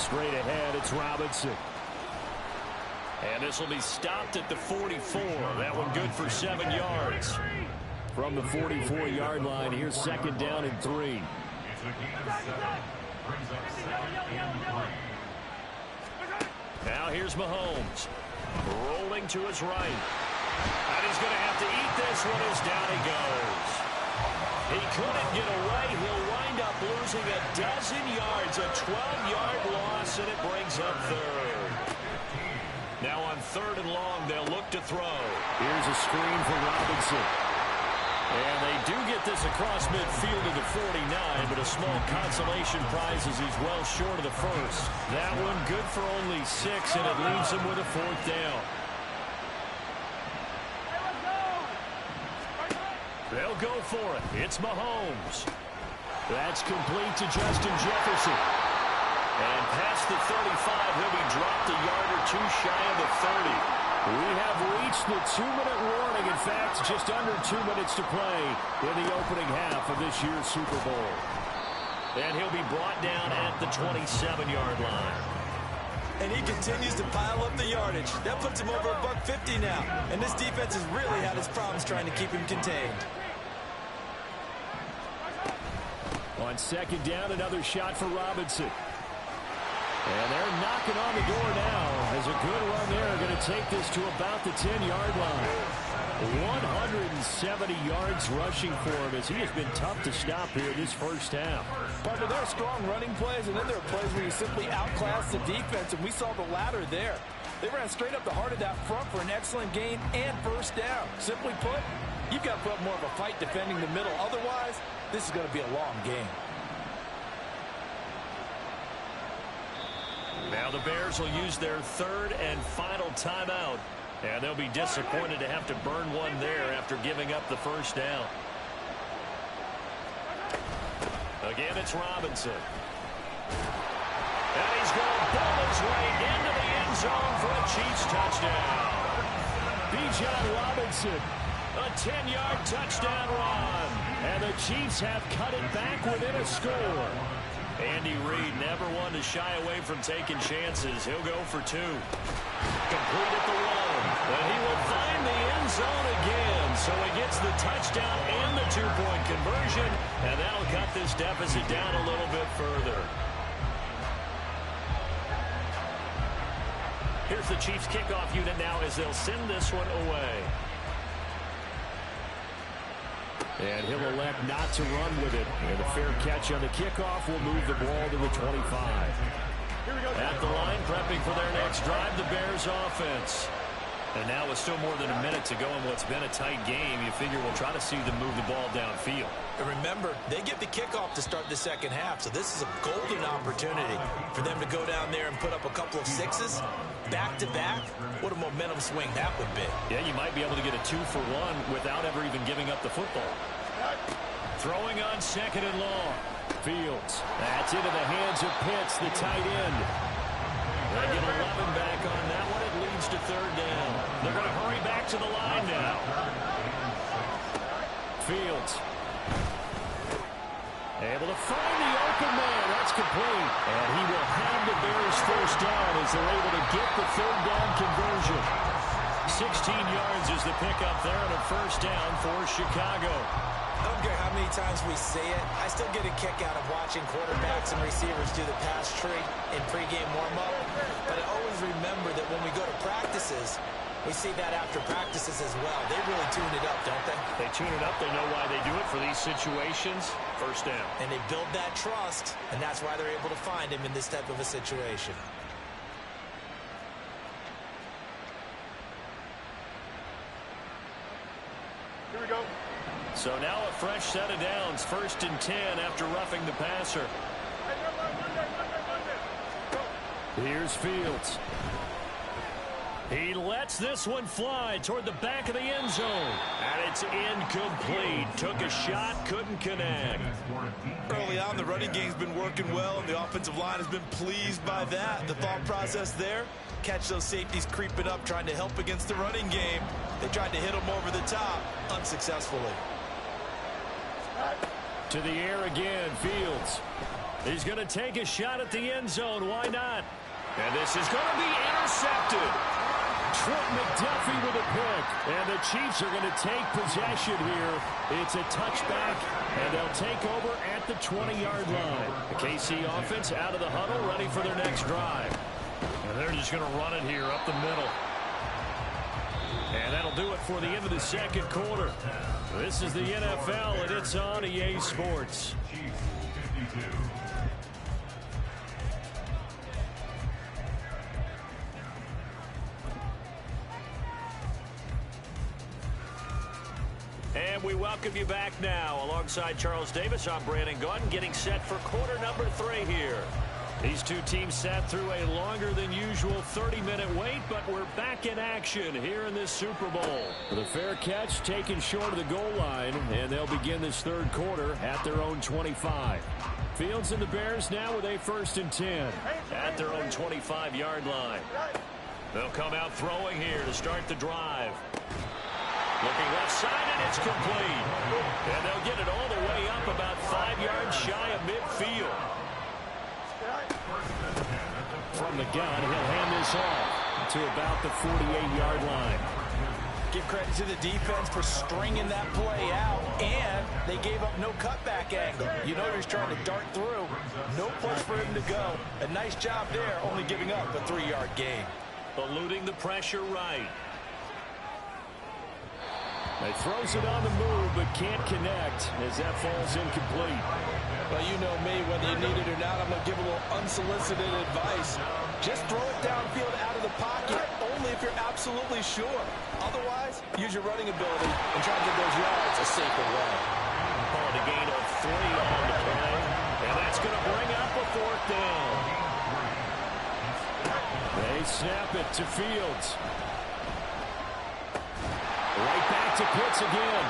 Straight ahead, it's Robinson. And this will be stopped at the 44. That one good for 7 yards. From the 44-yard line, here's second down and 3. It's a gain of 7. Brings up second and 3. Now here's Mahomes. Rolling to his right. And he's going to have to eat this one as down he goes. He couldn't get away. He'll wind up losing a dozen yards. A 12-yard loss, and it brings up third. Now on third and long, they'll look to throw. Here's a screen for Robinson. And they do get this across midfield to the 49, but a small consolation prize as he's well short of the first. That one good for only 6, and it leaves him with a fourth down. They'll go for it. It's Mahomes. That's complete to Justin Jefferson. And past the 35, he'll be dropped a yard or 2 shy of the 30. We have reached the 2-minute warning. In fact, just under 2 minutes to play in the opening half of this year's Super Bowl. And he'll be brought down at the 27-yard line. and he continues to pile up the yardage. That puts him over $150 now, and this defense has really had its problems trying to keep him contained. On second down, another shot for Robinson. And they're knocking on the door now as a good run there. Going to take this to about the 10-yard line. 170 yards rushing for him as he has been tough to stop here this first half. Partner, there are strong running plays, and then there are plays where you simply outclass the defense, and we saw the latter there. They ran straight up the heart of that front for an excellent gain and first down. Simply put, you've got to put more of a fight defending the middle. Otherwise, this is going to be a long game. Now the Bears will use their third and final timeout. And they'll be disappointed to have to burn one there after giving up the first down. Again, it's Robinson. And he's going to ball his way into the end zone for a Chiefs touchdown. Bijan Robinson, a 10-yard touchdown run. And the Chiefs have cut it back within a score. Andy Reid never one to shy away from taking chances. He'll go for two. Complete at the one. And he will find the end zone again. So he gets the touchdown and the two-point conversion. And that'll cut this deficit down a little bit further. Here's the Chiefs kickoff unit now as they'll send this one away. And he'll elect not to run with it. And a fair catch on the kickoff will move the ball to the 25. At the line, prepping for their next drive, the Bears offense. And now with still more than a minute to go in what's been a tight game, you figure we'll try to see them move the ball downfield. And remember, they get the kickoff to start the second half, so this is a golden opportunity for them to go down there and put up a couple of sixes back-to-back. What a momentum swing that would be. Yeah, you might be able to get a 2-for-1 without ever even giving up the football. Throwing on second and long. Fields. That's into the hands of Pitts, the tight end. They get 11 back on that one. It leads to third down. They're going to hurry back to the line now. Fields. Able to find the open man. That's complete. And he will have the Bears first down as they're able to get the third down conversion. 16 yards is the pickup there on a first down for Chicago. I don't care how many times we say it, I still get a kick out of watching quarterbacks and receivers do the pass tree in pregame warm-up. But I always remember that when we go to practices, we see that after practices as well. They really tune it up, don't they? They tune it up. They know why they do it for these situations. First down. And they build that trust, and that's why they're able to find him in this type of a situation. Here we go. So now a fresh set of downs. 1st and 10 after roughing the passer. Here's Fields. He lets this one fly toward the back of the end zone. And it's incomplete. Took a shot, couldn't connect. Early on, the running game's been working well, and the offensive line has been pleased by that. The thought process there, catch those safeties creeping up, trying to help against the running game. They tried to hit them over the top, unsuccessfully. To the air again, Fields. He's going to take a shot at the end zone. Why not? And this is going to be intercepted. Trent McDuffie with a pick. And the Chiefs are going to take possession here. It's a touchback, and they'll take over at the 20-yard line. The KC offense out of the huddle, ready for their next drive. And they're just going to run it here up the middle. And that'll do it for the end of the second quarter. This is the NFL, and it's on EA Sports. And we welcome you back now. Alongside Charles Davis, I'm Brandon Gaunt, getting set for quarter number 3 here. These two teams sat through a longer than usual 30-minute wait, but we're back in action here in this Super Bowl. The fair catch taken short of the goal line, and they'll begin this third quarter at their own 25. Fields and the Bears now with a 1st and 10 at their own 25-yard line. They'll come out throwing here to start the drive. Looking left side, and it's complete. And they'll get it all the way up about 5 yards shy of midfield. From the gun, he'll hand this off to about the 48-yard line. Give credit to the defense for stringing that play out, and they gave up no cutback angle. You know he's trying to dart through. No place for him to go. A nice job there, only giving up a 3-yard gain. Eluding the pressure right. He throws it on the move, but can't connect as that falls incomplete. Well, you know me, whether you need it or not, I'm going to give a little unsolicited advice. Just throw it downfield out of the pocket, only if you're absolutely sure. Otherwise, use your running ability and try to get those yards a safer way. Calling a gain of 3 on the play, and that's going to bring up a 4th down. They snap it to Fields. Right back to Pitts again.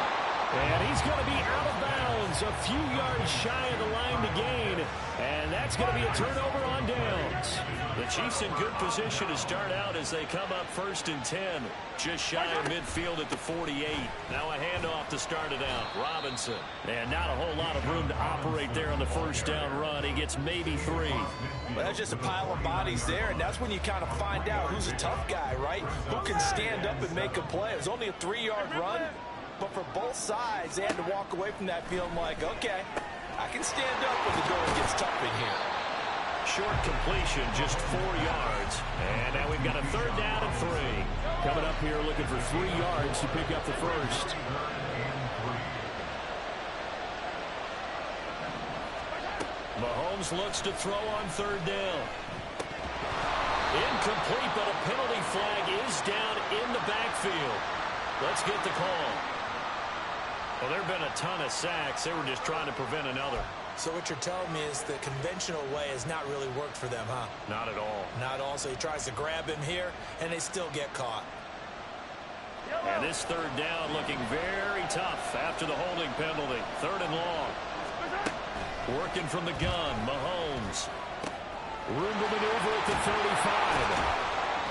And he's going to be out of bounds, a few yards shy of the line to gain. And that's going to be a turnover on downs. The Chiefs in good position to start out as they come up 1st and 10. Just shy of midfield at the 48. Now a handoff to start it out. Robinson. And not a whole lot of room to operate there on the 1st down run. He gets maybe 3. Well, that's just a pile of bodies there, and that's when you kind of find out who's a tough guy, right? Who can stand up and make a play. It was only a 3-yard run, but for both sides, they had to walk away from that feeling like, okay, I can stand up when the going gets tough in here. Short completion, just 4 yards. And now we've got a 3rd down and 3. Coming up here looking for 3 yards to pick up the 1st. Mahomes looks to throw on 3rd down. Incomplete, but a penalty flag is down in the backfield. Let's get the call. Well, there have been a ton of sacks. They were just trying to prevent another. So what you're telling me is the conventional way has not really worked for them, huh? Not at all. Not all. So he tries to grab him here, and they still get caught. And this 3rd down looking very tough after the holding penalty. 3rd and long. Working from the gun, Mahomes. Room to maneuver at the 35.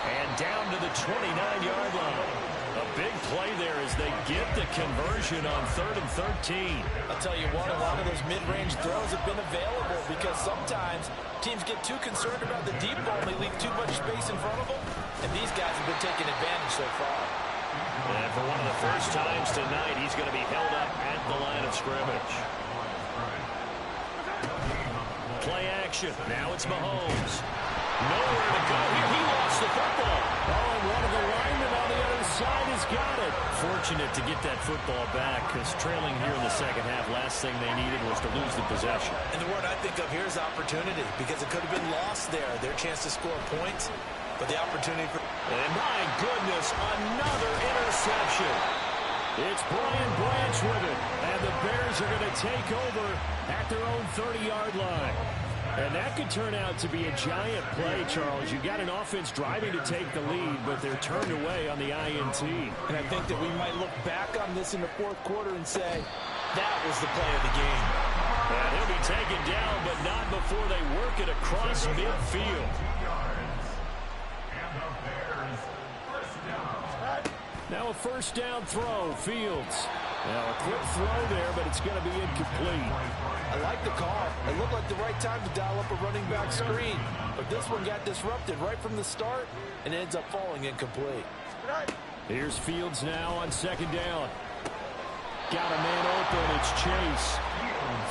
And down to the 29-yard line. A big play there as they get the conversion on 3rd and 13. I'll tell you what, a lot of those mid-range throws have been available because sometimes teams get too concerned about the deep ball and they leave too much space in front of them. And these guys have been taking advantage so far. And for one of the first times tonight, he's going to be held up at the line of scrimmage. Play action. Now it's Mahomes. Nowhere to go here. He lost the football. Oh, and one of the linemen on the other side has got it. Fortunate to get that football back because trailing here in the second half, last thing they needed was to lose the possession. And the word I think of here is opportunity because it could have been lost there. Their chance to score points, but the opportunity for... And my goodness, another interception. It's Brian Branch with it, and the Bears are going to take over at their own 30-yard line. And that could turn out to be a giant play, Charles. You've got an offense driving to take the lead, but they're turned away on the INT. And I think that we might look back on this in the 4th quarter and say, that was the play of the game. And he'll be taken down, but not before they work it across midfield. Now a 1st down throw, Fields. Now a quick throw there, but it's going to be incomplete. I like the call. It looked like the right time to dial up a running back screen. But this one got disrupted right from the start and ends up falling incomplete. Here's Fields now on 2nd down. Got a man open. It's Chase.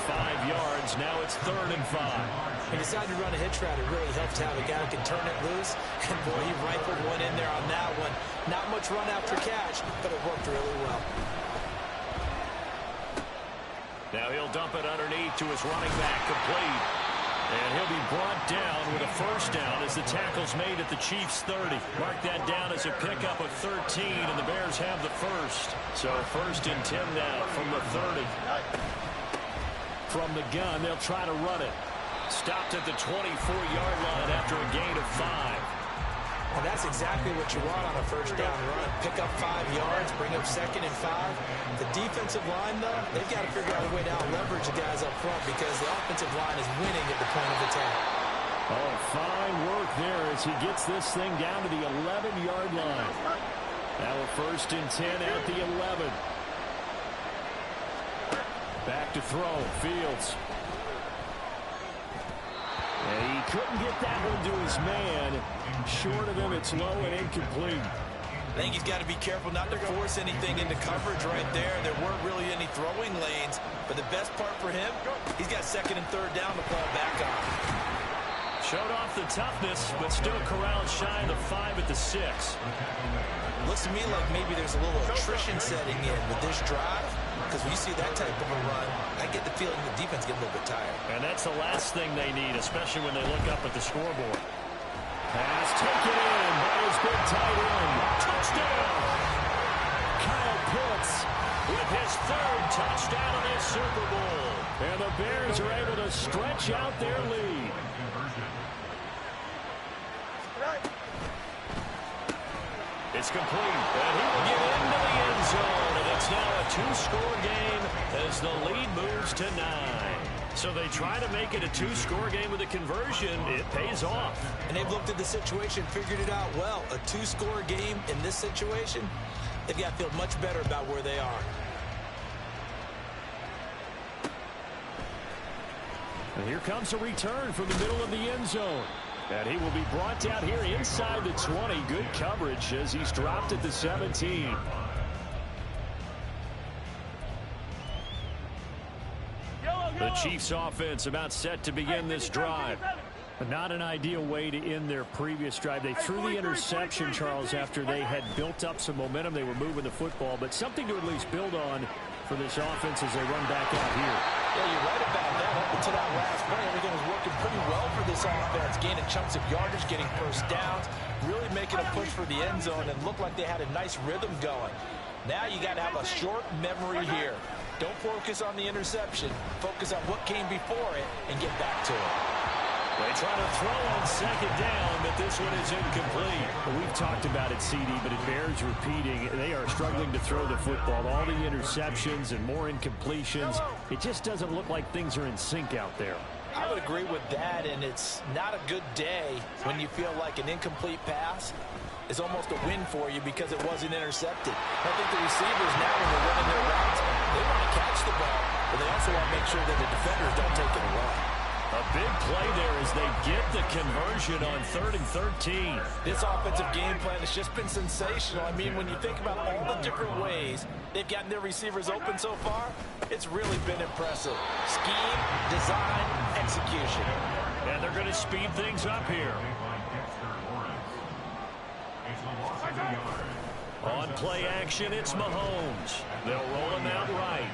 5 yards. Now it's 3rd and 5. He decided to run a hitch route. It really helps to have a guy who can turn it loose. And, boy, he rifled one in there on that one. Not much run after catch, but it worked really well. Now he'll dump it underneath to his running back, complete. And he'll be brought down with a 1st down as the tackle's made at the Chiefs' 30. Mark that down as a pickup of 13, and the Bears have the 1st. So 1st and 10 now from the 30. From the gun, they'll try to run it. Stopped at the 24-yard line after a gain of 5. And that's exactly what you want on a 1st down run. Pick up 5 yards, bring up 2nd and 5. The defensive line, though, they've got to figure out a way to out-leverage the guys up front because the offensive line is winning at the point of attack. Oh, fine work there as he gets this thing down to the 11-yard line. Now a 1st and 10 at the 11. Back to throw, Fields. And he couldn't get that one to his man. Short of him, it's low and incomplete. I think he's got to be careful not to force anything into coverage right there. There weren't really any throwing lanes. But the best part for him, he's got second and third down to fall back on. Showed off the toughness, but still corralled shy of the 5 at the 6. Looks to me like maybe there's a little attrition setting in with this drive. Because when you see that type of a run, I get the feeling the defense gets a little bit tired. And that's the last thing they need, especially when they look up at the scoreboard. Pass taken in by his big tight end. Touchdown! Kyle Pitts with his 3rd touchdown of this Super Bowl. And the Bears are able to stretch out their lead. It's complete, and he will get into the end zone, and it's now a 2-score game as the lead moves to 9. So they try to make it a 2-score game with a conversion. It pays off. And they've looked at the situation, figured it out well. A 2-score game in this situation, they've got to feel much better about where they are. And here comes a return from the middle of the end zone. And he will be brought down here inside the 20. Good coverage as he's dropped at the 17. The Chiefs offense about set to begin this drive. Not an ideal way to end their previous drive. They threw the interception, Charles, after they had built up some momentum. They were moving the football, but something to at least build on for this offense as they run back out here. Yeah, you're right about that. Up until that last play, everything was working pretty well for this offense, gaining chunks of yardage, getting first downs, really making a push for the end zone, and looked like they had a nice rhythm going. Now you got to have a short memory here. Don't focus on the interception. Focus on what came before it and get back to it. They try to throw on second down, but this one is incomplete. We've talked about it, CD, but it bears repeating. They are struggling to throw the football. All the interceptions and more incompletions. It just doesn't look like things are in sync out there. I would agree with that, and it's not a good day when you feel like an incomplete pass is almost a win for you because it wasn't intercepted. I think the receivers now, when they're running their routes, they want to catch the ball, but they also want to make sure that the defenders don't take it away. A big play there as they get the conversion on 3rd and 13. This offensive game plan has just been sensational. I mean, when you think about all the different ways they've gotten their receivers open so far, it's really been impressive. Scheme, design, execution. And they're going to speed things up here. On play action, it's Mahomes. They'll roll him out right.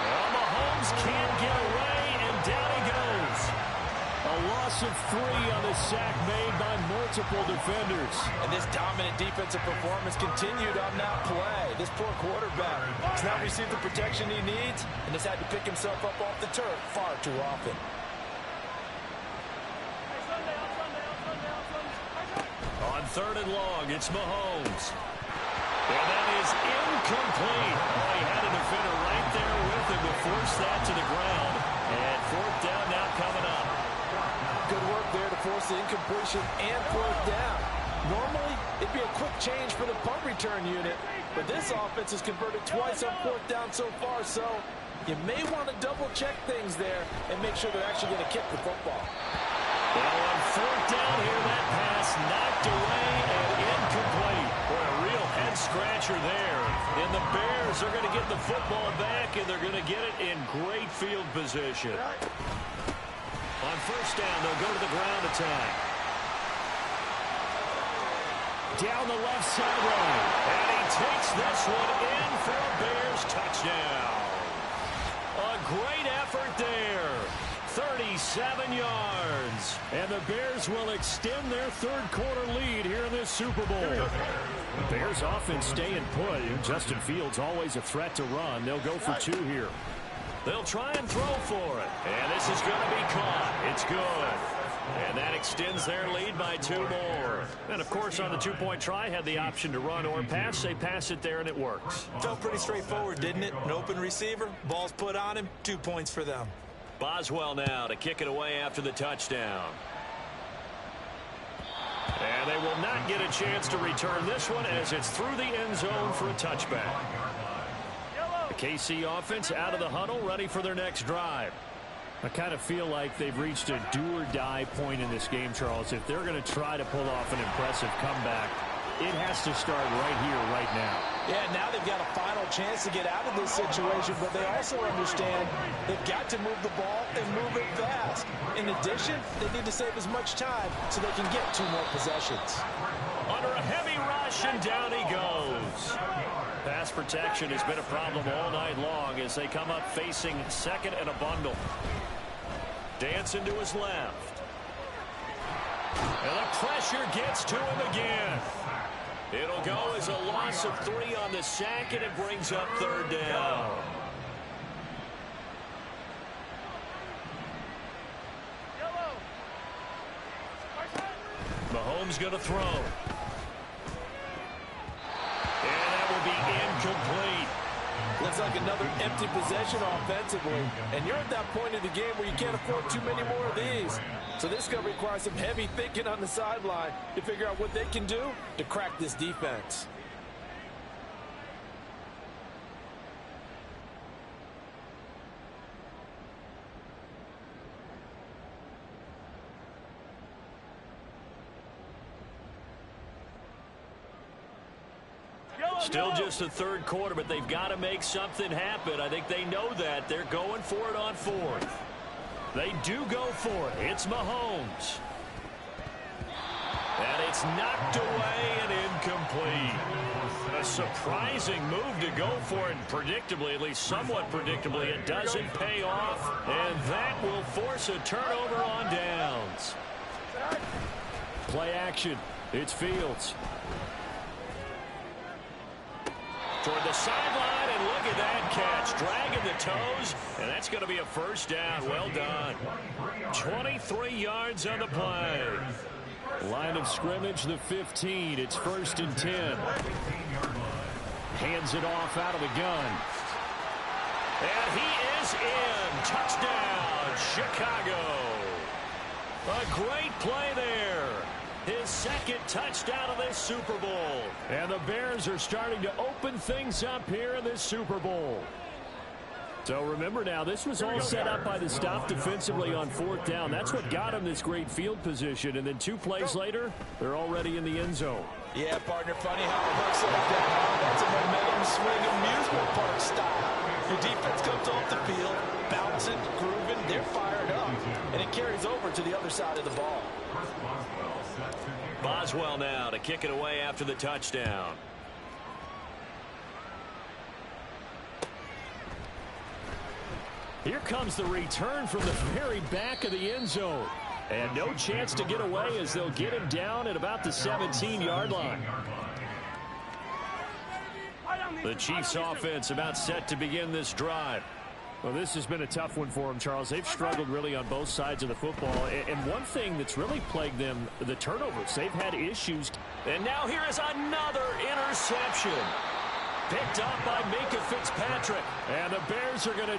Well, Mahomes can't get away, and down he goes. A loss of 3 on the sack made by multiple defenders. And this dominant defensive performance continued on that play. This poor quarterback has not received the protection he needs and has had to pick himself up off the turf far too often. On 3rd and long, it's Mahomes. And that is incomplete. Oh, he had a defender right there with him to force that to the ground. And 4th down now coming up. Good work there to force the incompletion and 4th down. Normally, it'd be a quick change for the punt return unit, but this offense has converted twice on 4th down so far, so you may want to double-check things there and make sure they're actually going to kick the football. Well, on 4th down here, that pass knocked away and incomplete. Boy, a real head-scratcher there. And the Bears are going to get the football back, and they're going to get it in great field position. On 1st down, they'll go to the ground attack. Down the left sideline. And he takes this one in for a Bears touchdown. A great effort there. 37 yards. And the Bears will extend their 3rd quarter lead here in this Super Bowl. The Bears offense staying put. Justin Fields always a threat to run. They'll go for 2 here. They'll try and throw for it. And this is going to be caught. It's good. And that extends their lead by 2 more. And, of course, on the 2-point try, had the option to run or pass. They pass it there, and it works. Felt pretty straightforward, didn't it? An open receiver, ball's put on him, 2 points for them. Boswell now to kick it away after the touchdown. And they will not get a chance to return this one as it's through the end zone for a touchback. The KC offense out of the huddle, ready for their next drive. I kind of feel like they've reached a do-or-die point in this game, Charles. If they're going to try to pull off an impressive comeback, it has to start right here, right now. Yeah, now they've got a final chance to get out of this situation, but they also understand they've got to move the ball and move it fast. In addition, they need to save as much time so they can get 2 more possessions. Under a heavy rush, and down he goes. Pass protection has been a problem all night long as they come up facing second and a bundle. Dancing to his left. And the pressure gets to him again. It'll go as a loss of 3 on the sack, and it brings up 3rd down. Mahomes going to throw. And that will be incomplete. Looks like another empty possession offensively. And you're at that point in the game where you can't afford too many more of these. So this is going to require some heavy thinking on the sideline to figure out what they can do to crack this defense. Still just the 3rd quarter, but they've got to make something happen. I think they know that. They're going for it on 4th. They do go for it. It's Mahomes. And it's knocked away and incomplete. A surprising move to go for it, and predictably, at least somewhat predictably, it doesn't pay off. And that will force a turnover on downs. Play action. It's Fields. Toward the sideline, and look at that catch. Dragging the toes, and that's going to be a 1st down. Well done. 23 yards on the play. Line of scrimmage, the 15. It's 1st and 10. Hands it off out of the gun. And he is in. Touchdown, Chicago. A great play there. His 2nd touchdown of this Super Bowl. And the Bears are starting to open things up here in this Super Bowl. So remember now, this was all set up by the stop defensively on 4th down. That's what got him this great field position. And then 2 plays later, they're already in the end zone. Yeah, partner, funny how it works like that. That's a momentum swing amusement park style. Your defense comes off the field, bouncing, grooving, they're fired up. And it carries over to the other side of the ball. Boswell now to kick it away after the touchdown. Here comes the return from the very back of the end zone. And no chance to get away as they'll get him down at about the 17-yard line. The Chiefs offense about set to begin this drive. Well, this has been a tough one for them, Charles. They've struggled really on both sides of the football. And one thing that's really plagued them, the turnovers. They've had issues. And now here is another interception. Picked up by Minka Fitzpatrick. And the Bears are going to